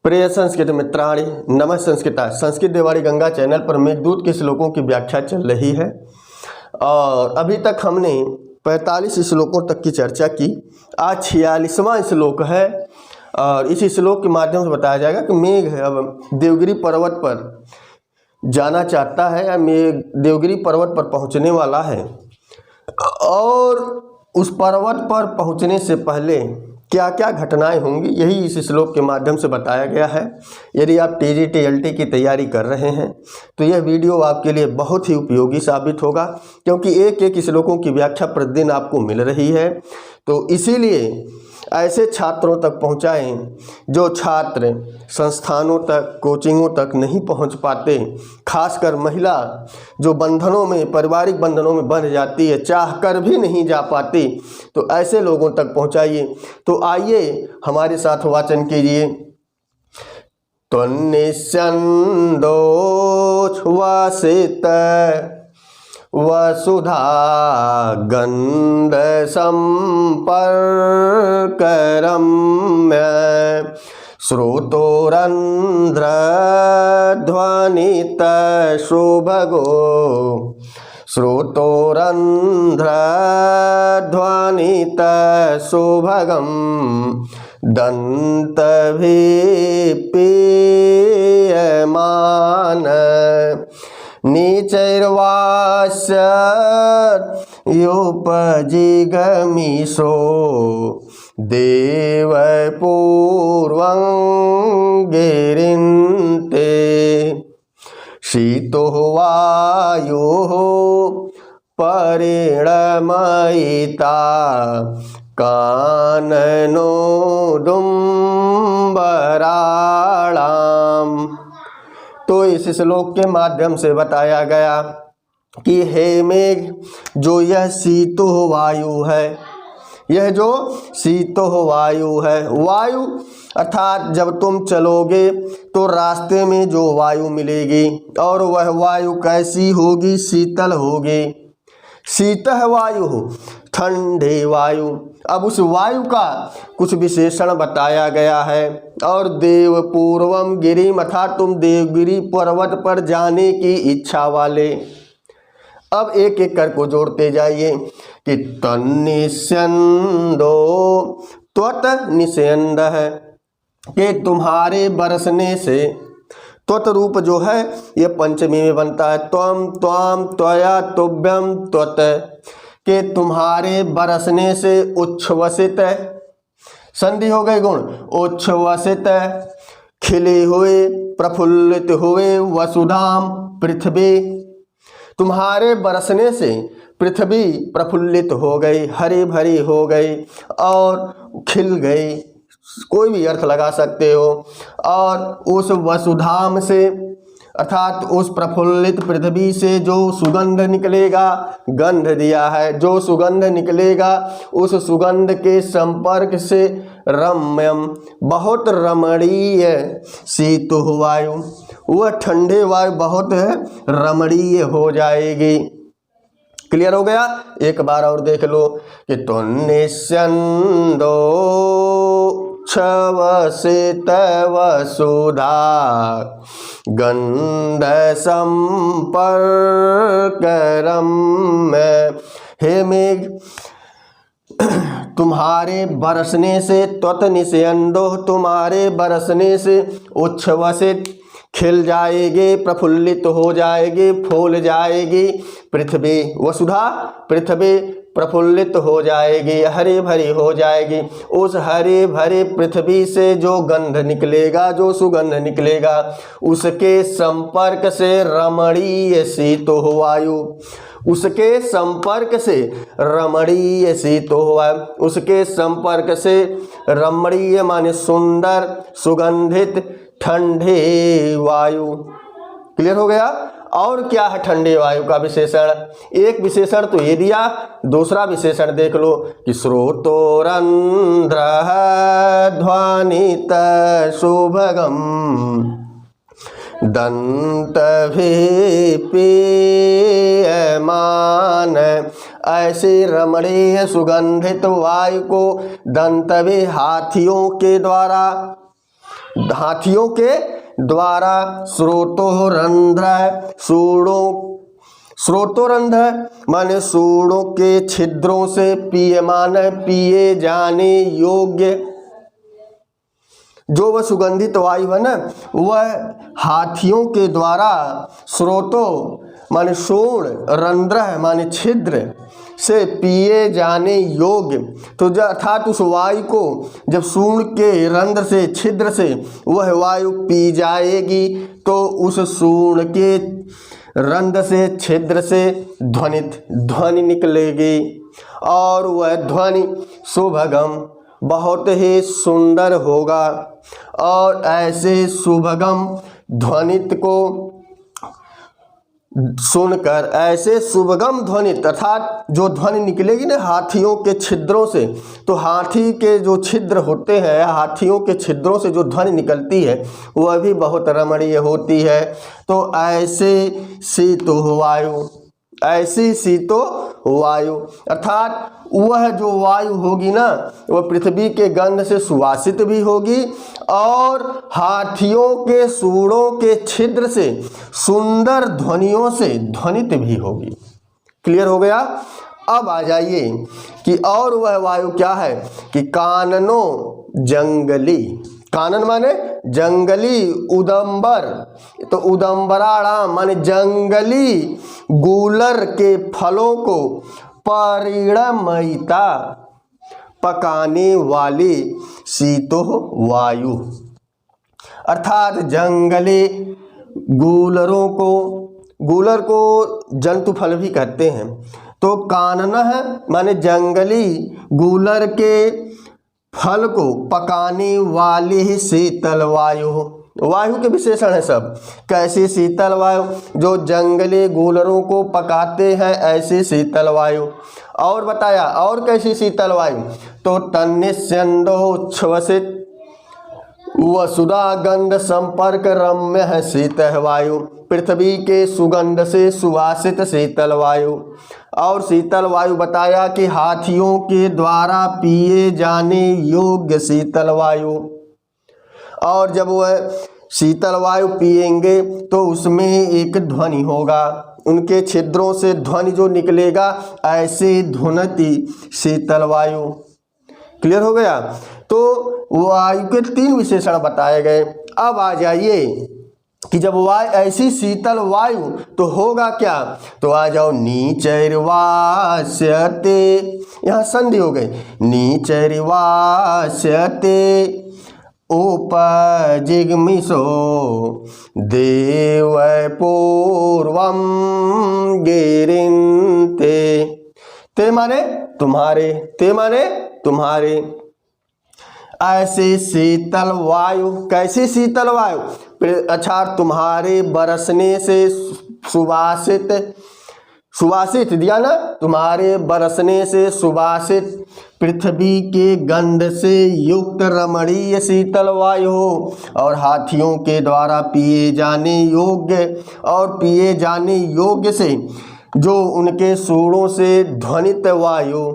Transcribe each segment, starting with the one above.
प्रिय संस्कृत मित्राणि नमः संस्कृता संस्कृत देवाड़ी गंगा चैनल पर मेघदूत के श्लोकों की व्याख्या चल रही है और अभी तक हमने 45 श्लोकों तक की चर्चा की। आज 46वां श्लोक है और इस श्लोक के माध्यम से बताया जाएगा कि मेघ अब देवगिरी पर्वत पर जाना चाहता है या मेघ देवगिरी पर्वत पर पहुंचने वाला है और उस पर्वत पर पहुंचने से पहले क्या क्या घटनाएं होंगी, यही इस श्लोक के माध्यम से बताया गया है। यदि आप टीजीटी एलटी की तैयारी कर रहे हैं तो यह वीडियो आपके लिए बहुत ही उपयोगी साबित होगा, क्योंकि एक एक श्लोकों की व्याख्या प्रतिदिन आपको मिल रही है। तो इसीलिए ऐसे छात्रों तक पहुंचाएं जो छात्र संस्थानों तक कोचिंगों तक नहीं पहुंच पाते, खासकर महिला जो बंधनों में पारिवारिक बंधनों में बंध जाती है, चाह कर भी नहीं जा पाती, तो ऐसे लोगों तक पहुंचाइए। तो आइए हमारे साथ वाचन कीजिए। त्वन्निस्यन्दोच्छ्वासित वसुधा गंध संपर्करम्य श्रोतोरन्ध्रध्वनित शुभगो श्रोतोरन्ध्रध्वनित शुभगं दन्तभिपीयमान नीचैर्वास्य योपजिगमीशो देवपूर्वं गिरिन्ते शीतो वायोः परिणमयिता काननोदुम्बराणाम्। तो इस श्लोक के माध्यम से बताया गया कि हे मेघ, जो यह शीतो वायु है, यह जो शीतो वायु है, वायु अर्थात जब तुम चलोगे तो रास्ते में जो वायु मिलेगी और वह वायु कैसी होगी, शीतल होगी। शीतः वायु, ठंडे वायु। अब उस वायु का कुछ विशेषण बताया गया है। और देव पूर्वम गिरिम, अर्थात तुम देवगिरी पर्वत पर जाने की इच्छा वाले। अब एक एक कर को जोड़ते जाइए कि तन्निस्यन्दो, त्वत निस्यन्द है कि तुम्हारे बरसने से, त्वत रूप जो है ये पंचमी में बनता है, त्वम त्वाम त्वया तुभ्यम त्वत, के तुम्हारे बरसने से उच्छ्वसित, संधि हो गई गुण, उच्छ्वसित खिले हुए प्रफुल्लित हुए, वसुधाम पृथ्वी, तुम्हारे बरसने से पृथ्वी प्रफुल्लित हो गई, हरी भरी हो गई और खिल गई, कोई भी अर्थ लगा सकते हो। और उस वसुधाम से अर्थात उस प्रफुल्लित पृथ्वी से जो सुगंध निकलेगा, गंध दिया है, जो सुगंध निकलेगा उस सुगंध के संपर्क से रम्यम, बहुत रमणीय, शीतो वायु, वह ठंडे वायु बहुत रमणीय हो जाएगी। क्लियर हो गया? एक बार और देख लो कि त्वन्निस्यन्दो छवसित वसुधा गंध संपर्करम्य। हे मेघ, तुम्हारे बरसने से, त्वत निस्यन्दो, तुम्हारे बरसने से, उच्छ्वसित खिल जाएगी, प्रफुल्लित हो जाएगी, फूल जाएगी पृथ्वी, वसुधा पृथ्वी प्रफुल्लित हो जाएगी, हरी भरी हो जाएगी। उस हरी भरी पृथ्वी से जो गंध निकलेगा, जो सुगंध निकलेगा, उसके संपर्क से रमणीय शीतो वायु, उसके संपर्क से रमणीय शीतो वायु, उसके संपर्क से रमणीय माने सुंदर, सुगंधित, ठंडे वायु। क्लियर हो गया? और क्या है ठंडे वायु का विशेषण? एक विशेषण तो ये दिया, दूसरा विशेषण देख लो कि श्रोतोरन्ध्रध्वनित शुभगम दन्तभिपीयमान, ऐसे रमणीय सुगंधित वायु को दंतवे हाथियों के द्वारा हाथियों के द्वारा स्रोतोरंध्र सूढ़ों, स्रोतोरंध्र माने सूढ़ों के छिद्रों से पीयमान पिए जाने योग्य जो वह सुगंधित वायु है ना, वह हाथियों के द्वारा स्रोतों माने सूढ़, रंध्र माने छिद्र से पिए जाने योग्य। तो अर्थात उस वायु को जब सूढ़ के रंध्र से, छिद्र से वह वायु पी जाएगी तो उस सूढ़ के रंध्र से, छिद्र से ध्वनि निकलेगी और वह ध्वनि सुभगम बहुत ही सुंदर होगा। और ऐसे सुभगम ध्वनित को सुनकर, ऐसे सुभगम ध्वनित अर्थात जो ध्वनि निकलेगी ना हाथियों के छिद्रों से, तो हाथी के जो छिद्र होते हैं, हाथियों के छिद्रों से जो ध्वनि निकलती है वह भी बहुत रमणीय होती है। तो ऐसे शीतो वायु, ऐसी शीतो वायु अर्थात वह जो वायु होगी ना वह पृथ्वी के गंध से सुवासित भी होगी और हाथियों के सूढ़ों के छिद्र से सुंदर ध्वनियों से ध्वनित भी होगी। क्लियर हो गया। अब आ जाइए कि और वह वायु क्या है कि काननो जंगली, कानन माने जंगली, उदंबर तो उदंबराणाम माने जंगली गूलर के फलों को परिणमयिता पकाने वाली शीतो वायु अर्थात जंगली गूलरों को, गूलर को जंतु फल भी कहते हैं। तो काननः माने जंगली गूलर के फल को पकाने वाली ही शीतल वायु, वायु के विशेषण है सब। कैसी शीतल वायु, जो जंगली गूलरों को पकाते हैं ऐसी शीतल वायु। और बताया और कैसी शीतल वायु, तो तन्निस्यन्दोच्छ्वसित वसुधा गंध संपर्क रम्य है शीतल वायु, पृथ्वी के सुगंध से सुवासित शीतल वायु। और शीतल वायु बताया कि हाथियों के द्वारा पिए जाने योग्य शीतल वायु। और जब वह शीतल वायु पिएंगे तो उसमें एक ध्वनि होगा, उनके छिद्रों से ध्वनि जो निकलेगा ऐसे ध्वनिति शीतल वायु। क्लियर हो गया। तो वायु के 3 विशेषण बताए गए। अब आ जाइए कि जब वायु ऐसी शीतल वायु तो होगा क्या, तो आ जाओ नीचैर्वास्यते, यहाँ संधि हो गई, नीचैर्वास्यते उपजिग्मिषो देव पूर्वम गिरिन्ते, ते माने तुम्हारे, ते माने तुम्हारे। ऐसे शीतल वायु, कैसी शीतल वायु, अच्छा तुम्हारे बरसने से सुवासित, सुवासित दिया ना, तुम्हारे बरसने से सुवासित पृथ्वी के गंध से युक्त रमणीय शीतल वायु हो और हाथियों के द्वारा पिए जाने योग्य, और पिए जाने योग्य से जो उनके सूढ़ों से ध्वनित वायु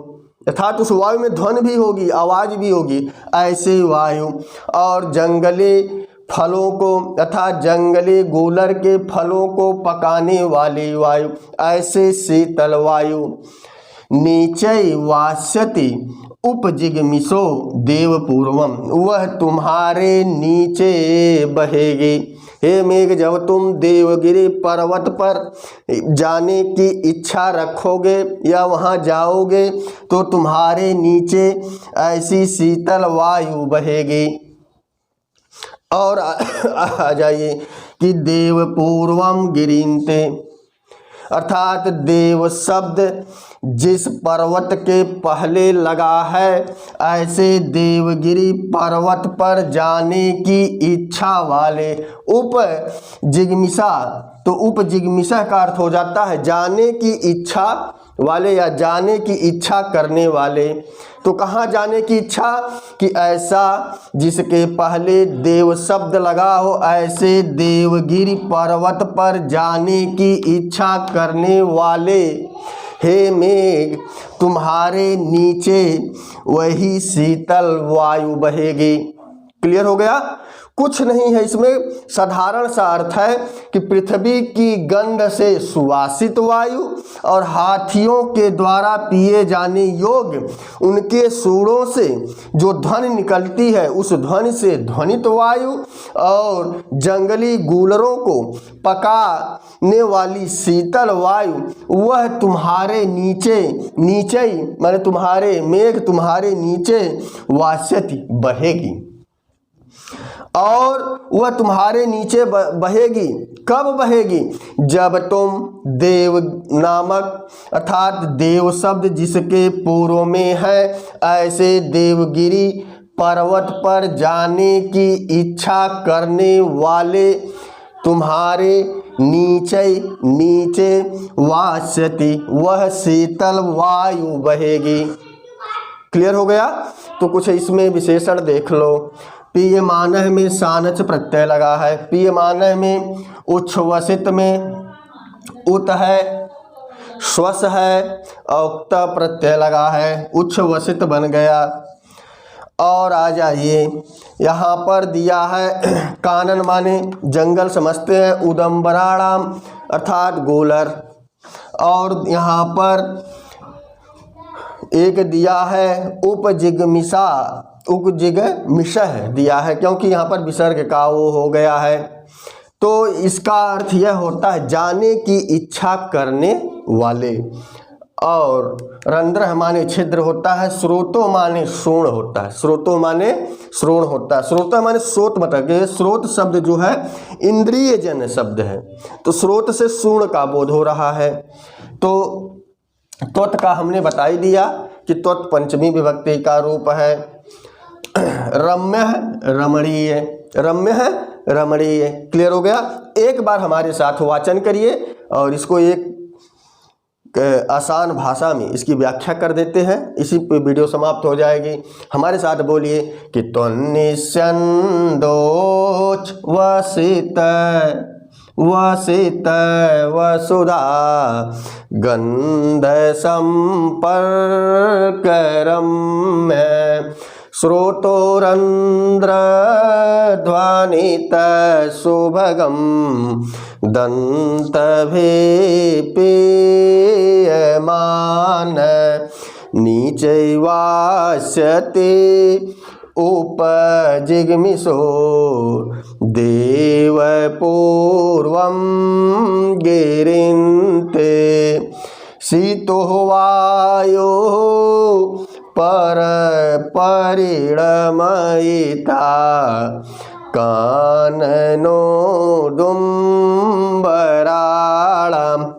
अर्थात उस वायु में ध्वनि भी होगी, आवाज भी होगी, ऐसे वायु। और जंगली फलों को अर्थात जंगली गूलर के फलों को पकाने वाली वायु, ऐसे शीतल वायु। नीचे वास्यति उपजिग्मिषो देव पूर्वम, वह तुम्हारे नीचे बहेगी। हे मेघ, जब तुम देवगिरी पर्वत पर जाने की इच्छा रखोगे या वहाँ जाओगे तो तुम्हारे नीचे ऐसी शीतल वायु बहेगी। और आ जाइए कि देव पूर्वम गिरिन्ते अर्थात देव शब्द जिस पर्वत के पहले लगा है ऐसे देवगिरी पर्वत पर जाने की इच्छा वाले। उपजिग्मिषा, तो उपजिग्मिषा का अर्थ हो जाता है जाने की इच्छा वाले या जाने की इच्छा करने वाले। तो कहाँ जाने की इच्छा, कि ऐसा जिसके पहले देव शब्द लगा हो ऐसे देवगिरी पर्वत पर जाने की इच्छा करने वाले। हे मेघ, तुम्हारे नीचे वही शीतल वायु बहेगी। क्लियर हो गया। कुछ नहीं है इसमें, साधारण सा अर्थ है कि पृथ्वी की गंध से सुवासित वायु और हाथियों के द्वारा पिए जाने योग्य उनके सूढ़ों से जो ध्वनि निकलती है उस ध्वनि से ध्वनित वायु और जंगली गूलरों को पकाने वाली शीतल वायु वह तुम्हारे नीचे ही माने तुम्हारे मेघ तुम्हारे नीचे वास्यति बहेगी और वह तुम्हारे नीचे बहेगी। कब बहेगी? जब तुम देव नामक अर्थात देव शब्द जिसके पूर्व में है ऐसे देवगिरी पर्वत पर जाने की इच्छा करने वाले तुम्हारे नीचे वास्यति वह शीतल वायु बहेगी। क्लियर हो गया? तो कुछ इसमें विशेषण देख लो। पीयमानः में सानच प्रत्यय लगा है, पीयमानः में उच्छ्वसित में उत है, श्वस है और उक्त प्रत्यय लगा है, उच्छ्वसित बन गया। और आ जाइए यहाँ पर दिया है कानन माने जंगल समझते हैं, उदम्बराणाम अर्थात गोलर। और यहाँ पर एक दिया है उपजिगमिषा, उपजिगमिषः दिया है क्योंकि यहाँ पर विसर्ग का वो हो गया है। तो इसका अर्थ यह होता है जाने की इच्छा करने वाले। और रंध्र माने छिद्र होता है, स्रोतो माने श्रोण होता है, स्रोतो माने श्रोण होता है। श्रोता माने स्रोत मतलब स्रोत शब्द जो है इंद्रिय जन्य शब्द है, तो स्रोत से श्रोण का बोध हो रहा है। तो त्वत् का हमने बता ही दिया कि त्वत् पंचमी विभक्ति का रूप है। रम्य है रमणीय, रम्य है रमणीय। क्लियर हो गया? एक बार हमारे साथ वाचन करिए और इसको एक आसान भाषा में इसकी व्याख्या कर देते हैं, इसी पे वीडियो समाप्त हो जाएगी। हमारे साथ बोलिए कि त्वन्निस्यन्दोच वसित वसित वसुधा गंध संपर्करम्य श्रोतोरंध्र ध्वनित सुभगम दन्तभेपेयमान नीचैवास्यते उपजिग्मिषो देवपूर्वं गिरिन्ते शीतो वायो पर परिणमयिता काननोदुम्बराणाम।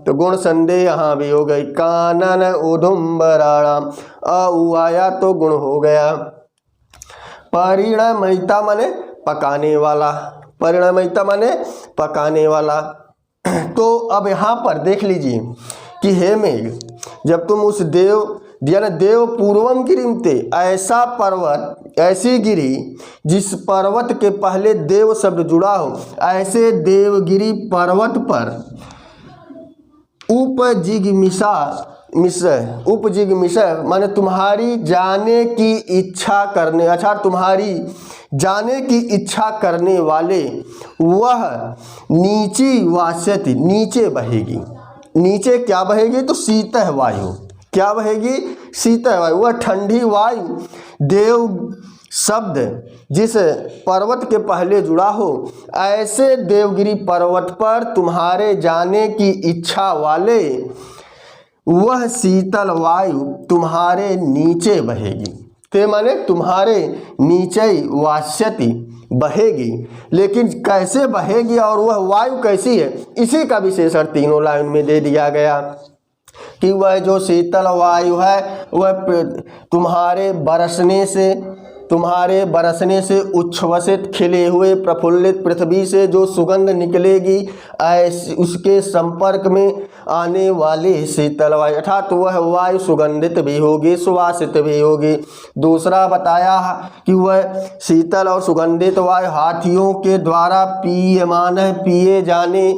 तो गुण संदेह यहाँ भी हो गई, कानन उदुम्बराणाम। अ उ आया तो गुण हो गया। परिणमयिता माने पकाने वाला, परिणमयिता माने पकाने वाला। तो अब यहाँ पर देख लीजिए कि हे मेघ, जब तुम उस देव दिया ना देव पूर्वम गिरिमते, ऐसा पर्वत ऐसी गिरी जिस पर्वत के पहले देव शब्द जुड़ा हो, ऐसे देवगिरी पर्वत पर उपजिग्मिषा उपजिग्मिषः माने तुम्हारी जाने की इच्छा करने, अच्छा तुम्हारी जाने की इच्छा करने वाले वह नीची वास्यति नीचे बहेगी। नीचे क्या बहेगी? तो शीतः वायु। क्या बहेगी? शीतः वायु। वह ठंडी वायु देव शब्द जिस पर्वत के पहले जुड़ा हो, ऐसे देवगिरी पर्वत पर तुम्हारे जाने की इच्छा वाले वह शीतल वायु तुम्हारे नीचे बहेगी। ते माने तुम्हारे नीचे वास्यति बहेगी। लेकिन कैसे बहेगी और वह वायु कैसी है, इसी का विशेषण तीनों लाइन में दे दिया गया कि वह जो शीतल वायु है वह तुम्हारे बरसने से उच्छ्वसित खिले हुए प्रफुल्लित पृथ्वी से जो सुगंध निकलेगी, ऐसे उसके संपर्क में आने वाली शीतल वायु, अर्थात वह वायु सुगंधित भी होगी, सुवासित भी होगी। दूसरा बताया कि वह शीतल और सुगंधित वायु हाथियों के द्वारा पिए जाने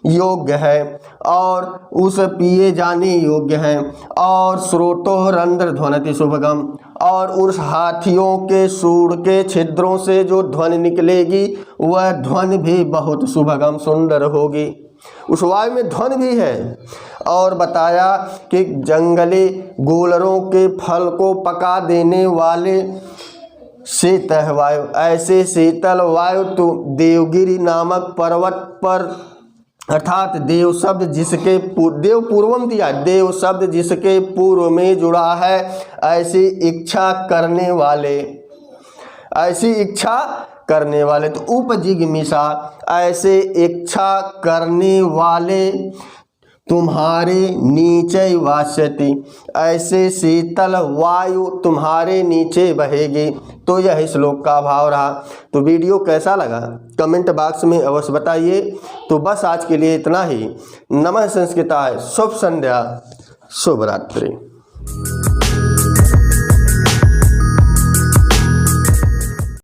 योग्य है और उस पिए जाने योग्य है। और स्रोतो रंध्र ध्वनति शुभगम, और उस हाथियों के सूंड के छिद्रों से जो ध्वनि निकलेगी वह ध्वनि भी बहुत सुभगम सुंदर होगी। उस वायु में ध्वनि भी है। और बताया कि जंगली गूलरों के फल को पका देने वाले शीतल वायु, ऐसे शीतल वायु तो देवगिरी नामक पर्वत पर, अर्थात देव शब्द जिसके देव पूर्वम दिया, देव शब्द जिसके पूर्व में जुड़ा है, ऐसी इच्छा करने वाले, ऐसी इच्छा करने वाले, तो उपजिग्मिषा, ऐसे इच्छा करने वाले तुम्हारे नीचे वास्यति, ऐसे शीतल वायु तुम्हारे नीचे बहेगी। तो यह श्लोक का भाव रहा। तो वीडियो कैसा लगा कमेंट बॉक्स में अवश्य बताइए। तो बस आज के लिए इतना ही। नमः संस्कृताय, शुभ संध्या, शुभ रात्रि।